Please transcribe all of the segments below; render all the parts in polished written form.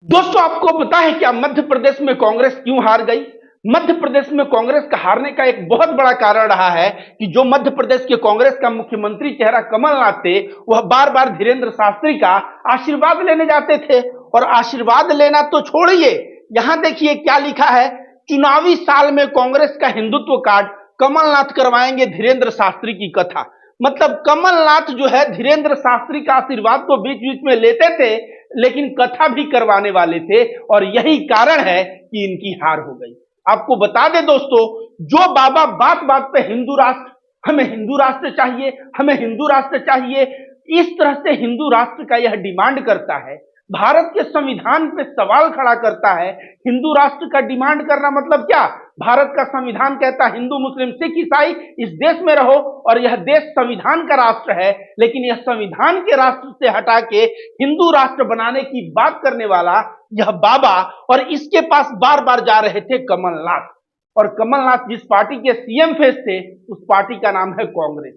दोस्तों, आपको पता है क्या मध्य प्रदेश में कांग्रेस क्यों हार गई? मध्य प्रदेश में कांग्रेस का हारने का एक बहुत बड़ा कारण रहा है कि जो मध्य प्रदेश के कांग्रेस का मुख्यमंत्री चेहरा कमलनाथ थे, वह बार बार धीरेन्द्र शास्त्री का आशीर्वाद लेने जाते थे। और आशीर्वाद लेना तो छोड़िए, यहां देखिए क्या लिखा है। चुनावी साल में कांग्रेस का हिंदुत्व कार्ड, कमलनाथ करवाएंगे धीरेन्द्र शास्त्री की कथा। मतलब कमलनाथ जो है धीरेन्द्र शास्त्री का आशीर्वाद तो बीच बीच में लेते थे, लेकिन कथा भी करवाने वाले थे। और यही कारण है कि इनकी हार हो गई। आपको बता दें दोस्तों, जो बाबा बात बात पे हिंदू राष्ट्र, हमें हिंदू राष्ट्र चाहिए, हमें हिंदू राष्ट्र चाहिए, इस तरह से हिंदू राष्ट्र का यह डिमांड करता है, भारत के संविधान पे सवाल खड़ा करता है। हिंदू राष्ट्र का डिमांड करना मतलब क्या? भारत का संविधान कहता है हिंदू मुस्लिम सिख ईसाई इस देश में रहो, और यह देश संविधान का राष्ट्र है। लेकिन यह संविधान के राष्ट्र से हटा के हिंदू राष्ट्र बनाने की बात करने वाला यह बाबा, और इसके पास बार बार जा रहे थे कमलनाथ। और कमलनाथ जिस पार्टी के सीएम फेस थे, उस पार्टी का नाम है कांग्रेस।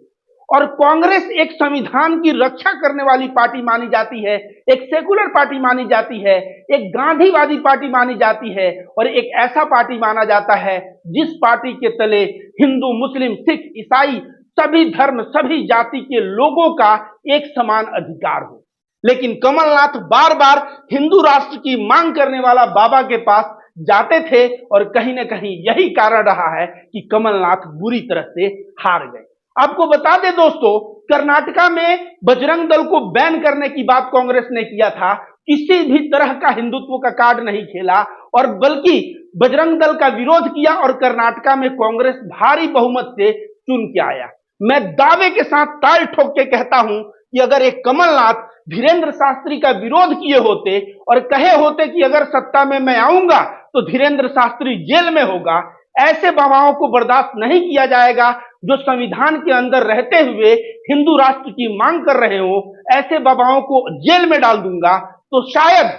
और कांग्रेस एक संविधान की रक्षा करने वाली पार्टी मानी जाती है, एक सेकुलर पार्टी मानी जाती है, एक गांधीवादी पार्टी मानी जाती है, और एक ऐसा पार्टी माना जाता है जिस पार्टी के तले हिंदू मुस्लिम सिख ईसाई सभी धर्म सभी जाति के लोगों का एक समान अधिकार हो। लेकिन कमलनाथ बार बार हिंदू राष्ट्र की मांग करने वाला बाबा के पास जाते थे, और कहीं ना कहीं यही कारण रहा है कि कमलनाथ बुरी तरह से हार गए। आपको बता दें दोस्तों, कर्नाटका में बजरंग दल को बैन करने की बात कांग्रेस ने किया था। किसी भी तरह का हिंदुत्व का कार्ड नहीं खेला, और बल्कि बजरंग दल का विरोध किया, और कर्नाटका में कांग्रेस भारी बहुमत से चुन के आया। मैं दावे के साथ ताल ठोक के कहता हूं कि अगर एक कमलनाथ धीरेन्द्र शास्त्री का विरोध किए होते और कहे होते कि अगर सत्ता में मैं आऊंगा तो धीरेन्द्र शास्त्री जेल में होगा, ऐसे बाबाओं को बर्दाश्त नहीं किया जाएगा जो संविधान के अंदर रहते हुए हिंदू राष्ट्र की मांग कर रहे हो, ऐसे बाबाओं को जेल में डाल दूंगा, तो शायद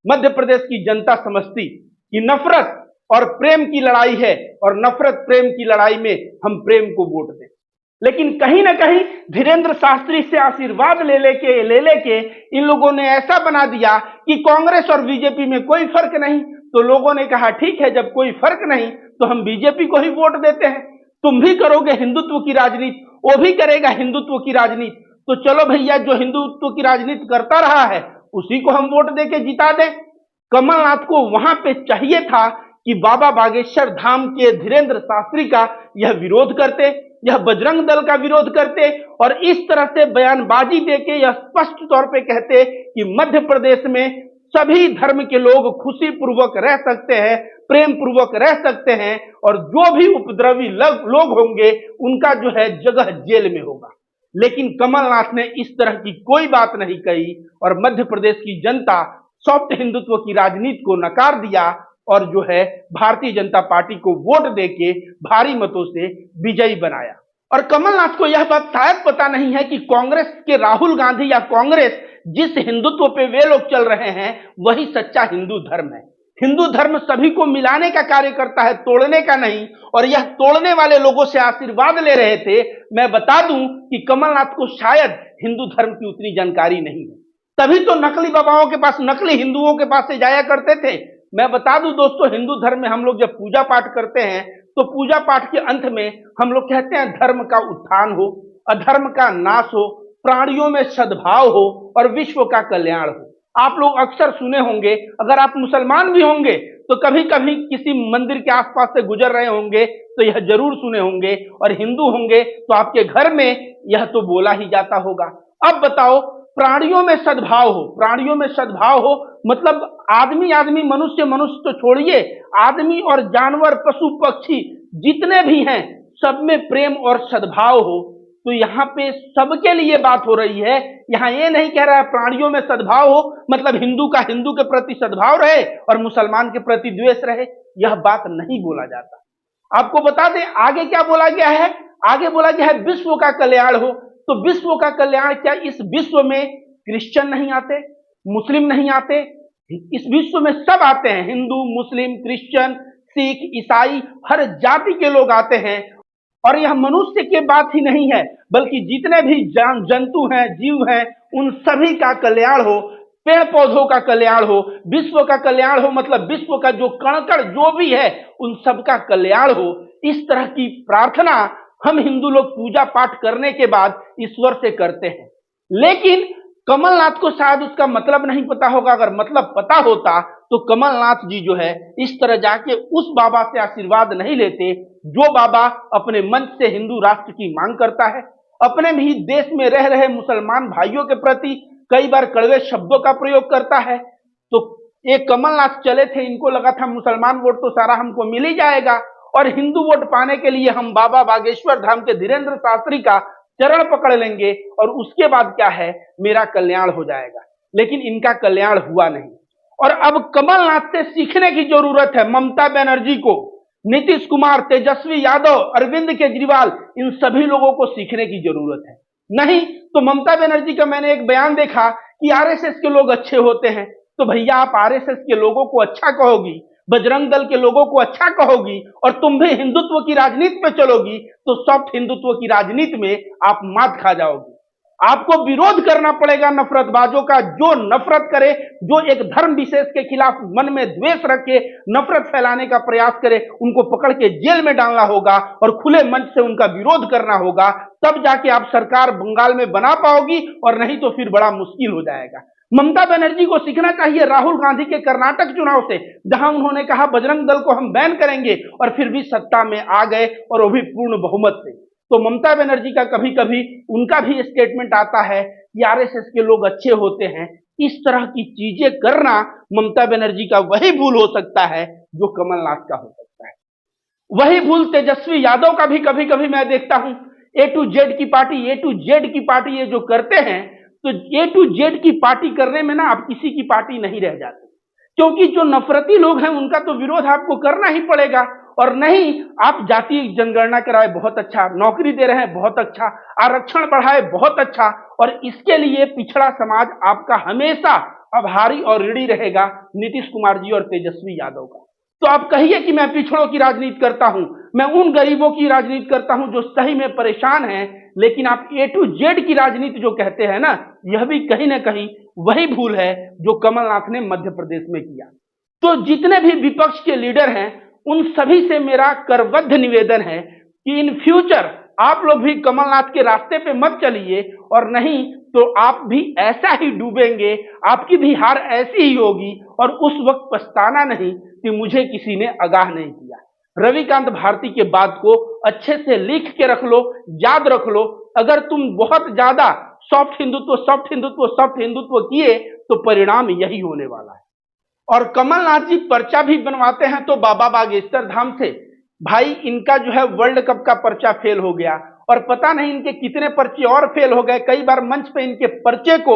मध्य प्रदेश की जनता समझती कि नफरत और प्रेम की लड़ाई है, और नफरत प्रेम की लड़ाई में हम प्रेम को वोट दें। लेकिन कहीं ना कहीं धीरेन्द्र शास्त्री से आशीर्वाद ले लेके इन लोगों ने ऐसा बना दिया कि कांग्रेस और बीजेपी में कोई फर्क नहीं। तो लोगों ने कहा ठीक है, जब कोई फर्क नहीं तो हम बीजेपी को ही वोट देते हैं। तुम भी करोगे हिंदुत्व की राजनीति, वो भी करेगा हिंदुत्व की राजनीति, तो चलो भैया, जो हिंदुत्व की राजनीति करता रहा है उसी को हम वोट देके जिता दें। कमलनाथ को वहां पे चाहिए था कि बाबा बागेश्वर धाम के धीरेन्द्र शास्त्री का यह विरोध करते, यह बजरंग दल का विरोध करते, और इस तरह से बयानबाजी देके यह स्पष्ट तौर पे कहते कि मध्य प्रदेश में सभी धर्म के लोग खुशी पूर्वक रह सकते हैं, प्रेम पूर्वक रह सकते हैं, और जो भी उपद्रवी लोग होंगे उनका जो है जगह जेल में होगा। लेकिन कमलनाथ ने इस तरह की कोई बात नहीं कही, और मध्य प्रदेश की जनता सॉफ्ट हिंदुत्व की राजनीति को नकार दिया, और जो है भारतीय जनता पार्टी को वोट देके भारी मतों से विजयी बनाया। और कमलनाथ को यह बात शायद पता नहीं है कि कांग्रेस के राहुल गांधी या कांग्रेस जिस हिंदुत्व पे वे लोग चल रहे हैं वही सच्चा हिंदू धर्म है। हिंदू धर्म सभी को मिलाने का कार्य करता है, तोड़ने का नहीं। और यह तोड़ने वाले लोगों से आशीर्वाद ले रहे थे। मैं बता दूं कि कमलनाथ को शायद हिंदू धर्म की उतनी जानकारी नहीं है, तभी तो नकली बाबाओं के पास, नकली हिंदुओं के पास से जाया करते थे। मैं बता दूं दोस्तों, हिंदू धर्म में हम लोग जब पूजा पाठ करते हैं तो पूजा पाठ के अंत में हम लोग कहते हैं धर्म का उत्थान हो, अधर्म का नाश हो, प्राणियों में सद्भाव हो, और विश्व का कल्याण हो। आप लोग अक्सर सुने होंगे, अगर आप मुसलमान भी होंगे तो कभी कभी किसी मंदिर के आसपास से गुजर रहे होंगे तो यह जरूर सुने होंगे, और हिंदू होंगे तो आपके घर में यह तो बोला ही जाता होगा। अब बताओ, प्राणियों में सद्भाव हो, प्राणियों में सद्भाव हो मतलब आदमी आदमी, मनुष्य मनुष्य तो छोड़िए, आदमी और जानवर पशु पक्षी जितने भी हैं सब में प्रेम और सद्भाव हो। तो यहाँ पे सबके लिए बात हो रही है। यहाँ ये नहीं कह रहा है प्राणियों में सद्भाव हो मतलब हिंदू का हिंदू के प्रति सद्भाव रहे और मुसलमान के प्रति द्वेष रहे, यह बात नहीं बोला जाता। आपको बता दें आगे क्या बोला गया है। आगे बोला गया है विश्व का कल्याण हो। तो विश्व का कल्याण क्या इस विश्व में क्रिश्चियन नहीं आते, मुस्लिम नहीं आते? इस विश्व में सब आते हैं, हिंदू मुस्लिम क्रिश्चियन सिख ईसाई, हर जाति के लोग आते हैं। और यह मनुष्य की बात ही नहीं है बल्कि जितने भी जंतु हैं जीव हैं उन सभी का कल्याण हो। पेड़ पौधों का कल्याण हो, विश्व का कल्याण हो, मतलब विश्व का जो कण-कण जो भी है उन सबका कल्याण हो। इस तरह की प्रार्थना हम हिंदू लोग पूजा पाठ करने के बाद ईश्वर से करते हैं। लेकिन कमलनाथ को शायद उसका मतलब नहीं पता होगा। अगर मतलब पता होता तो कमलनाथ जी जो है इस तरह जाके उस बाबा से आशीर्वाद नहीं लेते जो बाबा अपने मंच से हिंदू राष्ट्र की मांग करता है, अपने भी देश में रह रहे मुसलमान भाइयों के प्रति कई बार कड़वे शब्दों का प्रयोग करता है। तो ये कमलनाथ चले थे, इनको लगा था मुसलमान वोट तो सारा हमको मिल ही जाएगा और हिंदू वोट पाने के लिए हम बाबा बागेश्वर धाम के धीरेन्द्र शास्त्री का चरण पकड़ लेंगे और उसके बाद क्या है, मेरा कल्याण हो जाएगा। लेकिन इनका कल्याण हुआ नहीं। और अब कमलनाथ से सीखने की जरूरत है ममता बनर्जी को, नीतीश कुमार, तेजस्वी यादव, अरविंद केजरीवाल, इन सभी लोगों को सीखने की जरूरत है। नहीं तो ममता बनर्जी का मैंने एक बयान देखा कि आरएसएस के लोग अच्छे होते हैं। तो भैया आप आरएसएस के लोगों को अच्छा कहोगी, बजरंग दल के लोगों को अच्छा कहोगी और तुम भी हिंदुत्व की राजनीति में चलोगी तो सॉफ्ट हिंदुत्व की राजनीति में आप मात खा जाओगी। आपको विरोध करना पड़ेगा नफरतबाजों का। जो नफरत करे, जो एक धर्म विशेष के खिलाफ मन में द्वेष रखे, नफरत फैलाने का प्रयास करे, उनको पकड़ के जेल में डालना होगा और खुले मंच से उनका विरोध करना होगा। तब जाके आप सरकार बंगाल में बना पाओगी और नहीं तो फिर बड़ा मुश्किल हो जाएगा। ममता बनर्जी को सीखना चाहिए राहुल गांधी के कर्नाटक चुनाव से, जहां उन्होंने कहा बजरंग दल को हम बैन करेंगे और फिर भी सत्ता में आ गए और वो भी पूर्ण बहुमत से। तो ममता बनर्जी का कभी कभी उनका भी स्टेटमेंट आता है कि आरएसएस के लोग अच्छे होते हैं। इस तरह की चीजें करना ममता बनर्जी का वही भूल हो सकता है जो कमलनाथ का हो सकता है। वही भूल तेजस्वी यादव का भी कभी कभी मैं देखता हूं। ए टू जेड की पार्टी ये जो करते हैं, तो ए टू जेड की पार्टी करने में ना आप किसी की पार्टी नहीं रह जाते, क्योंकि जो नफरती लोग हैं उनका तो विरोध आपको करना ही पड़ेगा। और नहीं आप जातीय जनगणना कराए, बहुत अच्छा, नौकरी दे रहे हैं, बहुत अच्छा, आरक्षण बढ़ाए, बहुत अच्छा, और इसके लिए पिछड़ा समाज आपका हमेशा आभारी और ऋणी रहेगा नीतीश कुमार जी और तेजस्वी यादव का। तो आप कहिए कि मैं पिछड़ों की राजनीति करता हूं, मैं उन गरीबों की राजनीति करता हूं जो सही में परेशान हैं, लेकिन आप ए टू जेड की राजनीति जो कहते हैं ना, यह भी कहीं ना कहीं वही भूल है जो कमलनाथ ने मध्य प्रदेश में किया। तो जितने भी विपक्ष के लीडर हैं उन सभी से मेरा करबद्ध निवेदन है कि इन फ्यूचर आप लोग भी कमलनाथ के रास्ते पे मत चलिए, और नहीं तो आप भी ऐसा ही डूबेंगे, आपकी भी हार ऐसी ही होगी और उस वक्त पछताना नहीं कि मुझे किसी ने आगाह नहीं किया। रविकांत भारती के बात को अच्छे से लिख के रख लो, याद रख लो। अगर तुम बहुत ज्यादा सॉफ्ट हिंदुत्व किए तो परिणाम यही होने वाला है। और कमलनाथ जी पर्चा भी बनवाते हैं तो बाबा बागेश्वर धाम से। भाई इनका जो है वर्ल्ड कप का पर्चा फेल हो गया और पता नहीं इनके कितने पर्चे और फेल हो गए। कई बार मंच पे इनके पर्चे को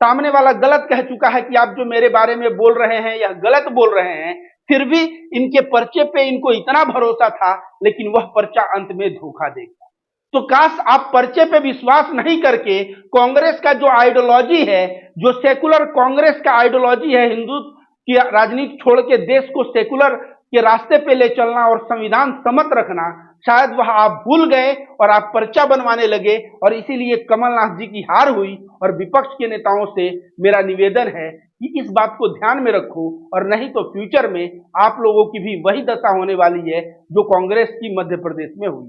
सामने वाला गलत कह चुका है कि आप जो मेरे बारे में बोल रहे हैं यह गलत बोल रहे हैं, फिर भी इनके पर्चे पे इनको इतना भरोसा था, लेकिन वह पर्चा अंत में धोखा देगा। तो काश आप पर्चे पे विश्वास नहीं करके कांग्रेस का जो आइडियोलॉजी है, जो सेकुलर कांग्रेस का आइडियोलॉजी है, हिंदू की राजनीति छोड़ के देश को सेकुलर के रास्ते पे ले चलना और संविधान सम्मत रखना, शायद वह आप भूल गए और आप पर्चा बनवाने लगे, और इसीलिए कमलनाथ जी की हार हुई। और विपक्ष के नेताओं से मेरा निवेदन है कि इस बात को ध्यान में रखो, और नहीं तो फ्यूचर में आप लोगों की भी वही दशा होने वाली है जो कांग्रेस की मध्य प्रदेश में हुई।